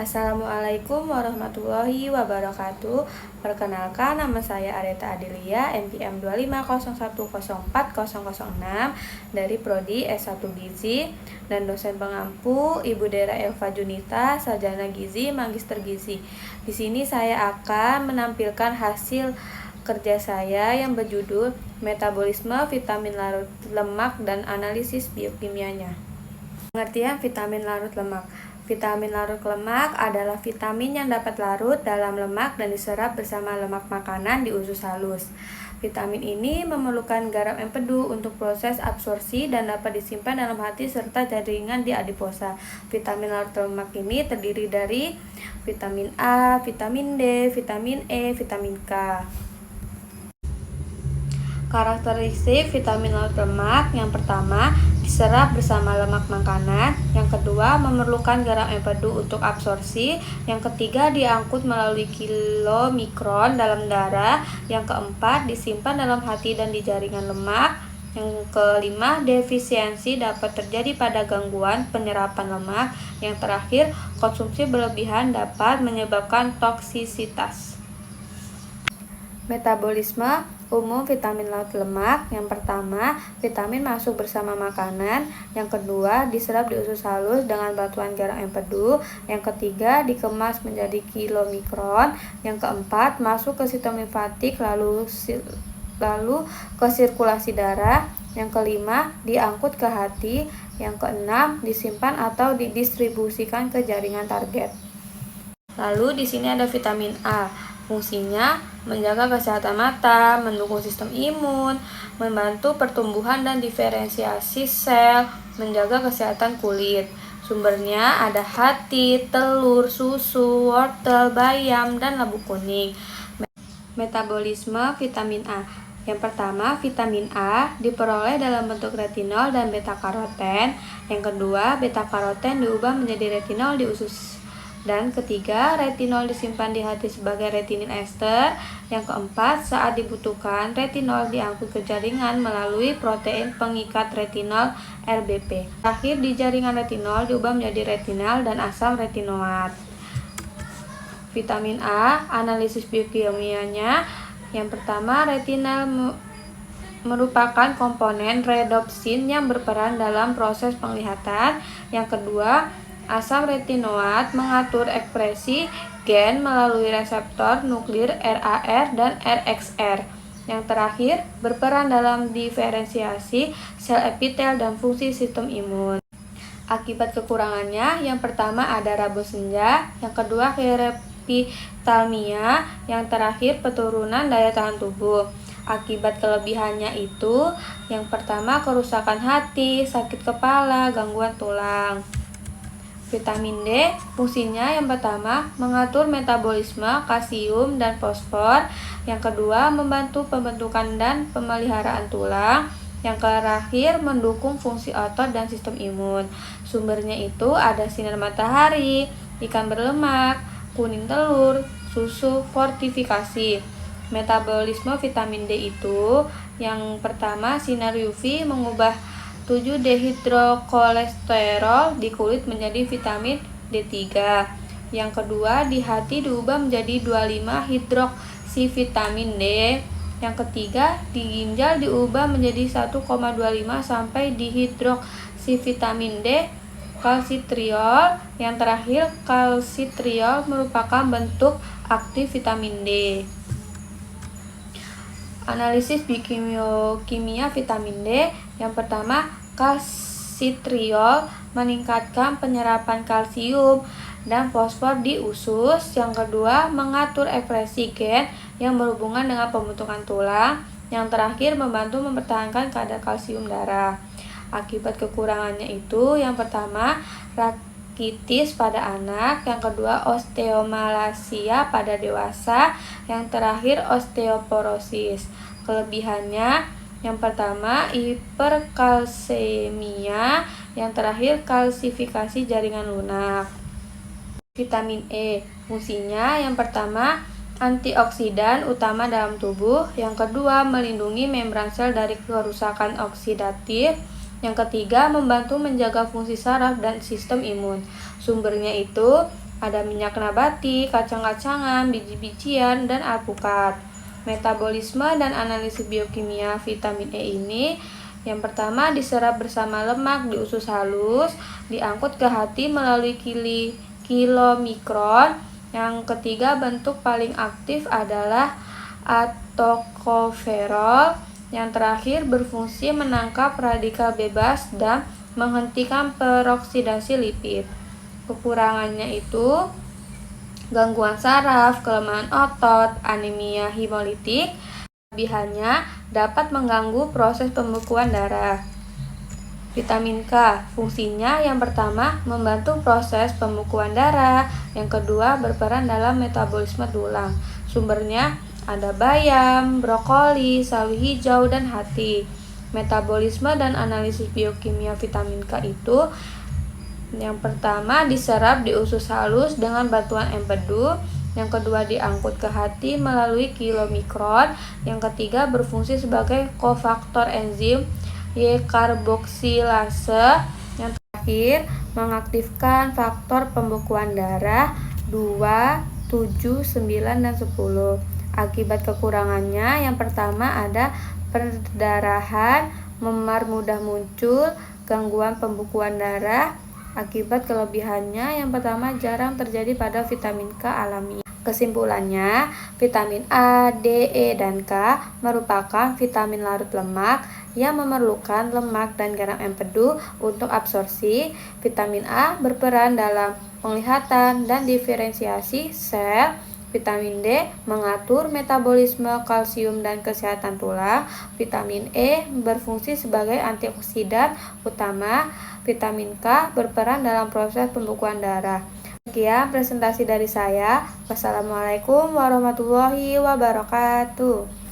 Assalamualaikum warahmatullahi wabarakatuh. Perkenalkan, nama saya Areta Adilia, NPM 250104006 dari Prodi S1 Gizi, dan dosen pengampu Ibu Dera Elva Junita, Sarjana Gizi, Magister Gizi. Di sini saya akan menampilkan hasil kerja saya yang berjudul Metabolisme Vitamin Larut Lemak dan Analisis Biokimianya. Pengertian vitamin larut lemak. Vitamin larut lemak adalah vitamin yang dapat larut dalam lemak dan diserap bersama lemak makanan di usus halus. Vitamin ini memerlukan garam empedu untuk proses absorpsi dan dapat disimpan dalam hati serta jaringan di adiposa. Vitamin larut lemak ini terdiri dari vitamin A, vitamin D, vitamin E, vitamin K. Karakteristik vitamin larut lemak: yang pertama, diserap bersama lemak makanan. Yang kedua, memerlukan garam empedu untuk absorpsi. Yang ketiga, diangkut melalui kilomikron dalam darah. Yang keempat, disimpan dalam hati dan di jaringan lemak. Yang kelima, defisiensi dapat terjadi pada gangguan penyerapan lemak. Yang terakhir, konsumsi berlebihan dapat menyebabkan toksisitas. Metabolisme umum vitamin larut lemak: yang pertama, vitamin masuk bersama makanan. Yang kedua, diserap di usus halus dengan bantuan garam empedu. Yang ketiga, dikemas menjadi kilomikron. Yang keempat, masuk ke sistem limfatik lalu ke sirkulasi darah. Yang kelima, diangkut ke hati. Yang keenam, disimpan atau didistribusikan ke jaringan target. Lalu di sini ada vitamin A. Fungsinya menjaga kesehatan mata, mendukung sistem imun, membantu pertumbuhan dan diferensiasi sel, menjaga kesehatan kulit. Sumbernya ada hati, telur, susu, wortel, bayam, dan labu kuning. Metabolisme vitamin A. Yang pertama, vitamin A diperoleh dalam bentuk retinol dan beta-karoten. Yang kedua, beta-karoten diubah menjadi retinol di usus. Dan ketiga, retinol disimpan di hati sebagai retinin ester. Yang keempat, saat dibutuhkan, retinol diangkut ke jaringan melalui protein pengikat retinol RBP. Terakhir, di jaringan retinol diubah menjadi retinal dan asam retinoat. Vitamin A, analisis biokimianya. Yang pertama, retinal merupakan komponen rhodopsin yang berperan dalam proses penglihatan. Yang kedua, asam retinoat mengatur ekspresi gen melalui reseptor nuklir RAR dan RXR. Yang terakhir, berperan dalam diferensiasi sel epitel dan fungsi sistem imun. Akibat kekurangannya, yang pertama ada rabo senja, yang kedua hiperepithalmia, yang terakhir penurunan daya tahan tubuh. Akibat kelebihannya itu, yang pertama kerusakan hati, sakit kepala, gangguan tulang. Vitamin D, fungsinya yang pertama mengatur metabolisme kalsium dan fosfor. Yang kedua, membantu pembentukan dan pemeliharaan tulang. Yang terakhir, mendukung fungsi otot dan sistem imun. Sumbernya itu ada sinar matahari, ikan berlemak, kuning telur, susu fortifikasi. Metabolisme vitamin D itu yang pertama, sinar UV mengubah 7-dehidrokolesterol di kulit menjadi vitamin D3. Yang kedua, di hati diubah menjadi 25-hidroksivitamin D. Yang ketiga, di ginjal diubah menjadi 1,25 sampai dihidroksivitamin D kalsitriol. Yang terakhir, kalsitriol merupakan bentuk aktif vitamin D. Analisis biokimia vitamin D. Yang pertama, kalsitriol meningkatkan penyerapan kalsium dan fosfor di usus. Yang kedua, mengatur ekspresi gen yang berhubungan dengan pembentukan tulang. Yang terakhir, membantu mempertahankan kadar kalsium darah. Akibat kekurangannya itu, yang pertama, rakitis pada anak, yang kedua, osteomalasia pada dewasa, yang terakhir, osteoporosis. Kelebihannya, yang pertama, hiperkalsemia, yang terakhir, kalsifikasi jaringan lunak. Vitamin E, fungsinya yang pertama, antioksidan utama dalam tubuh. Yang kedua, melindungi membran sel dari kerusakan oksidatif. Yang ketiga, membantu menjaga fungsi saraf dan sistem imun. Sumbernya itu ada minyak nabati, kacang-kacangan, biji-bijian, dan alpukat. Metabolisme dan analisis biokimia vitamin E ini, yang pertama diserap bersama lemak di usus halus, diangkut ke hati melalui kilomikron. Yang ketiga, bentuk paling aktif adalah atokoferol. Yang terakhir, berfungsi menangkap radikal bebas dan menghentikan peroksidasi lipid. Kekurangannya itu gangguan saraf, kelemahan otot, anemia hemolitik. Kelebihannya dapat mengganggu proses pembekuan darah. Vitamin K, fungsinya yang pertama membantu proses pembekuan darah, yang kedua berperan dalam metabolisme tulang. Sumbernya ada bayam, brokoli, sawi hijau, dan hati. Metabolisme dan analisis biokimia vitamin K itu, yang pertama diserap di usus halus dengan bantuan empedu, yang kedua diangkut ke hati melalui kilomikron, yang ketiga berfungsi sebagai kofaktor enzim Y-karboksilase, yang terakhir mengaktifkan faktor pembekuan darah 2, 7, 9, dan 10. Akibat kekurangannya, yang pertama ada perdarahan, memar mudah muncul, gangguan pembekuan darah. Akibat kelebihannya, yang pertama jarang terjadi pada vitamin K alami. Kesimpulannya, vitamin A, D, E, dan K merupakan vitamin larut lemak yang memerlukan lemak dan garam empedu untuk absorpsi. Vitamin A berperan dalam penglihatan dan diferensiasi sel. Vitamin D mengatur metabolisme kalsium dan kesehatan tulang. Vitamin E berfungsi sebagai antioksidan utama. Vitamin K berperan dalam proses pembekuan darah. Sekian presentasi dari saya. Wassalamualaikum warahmatullahi wabarakatuh.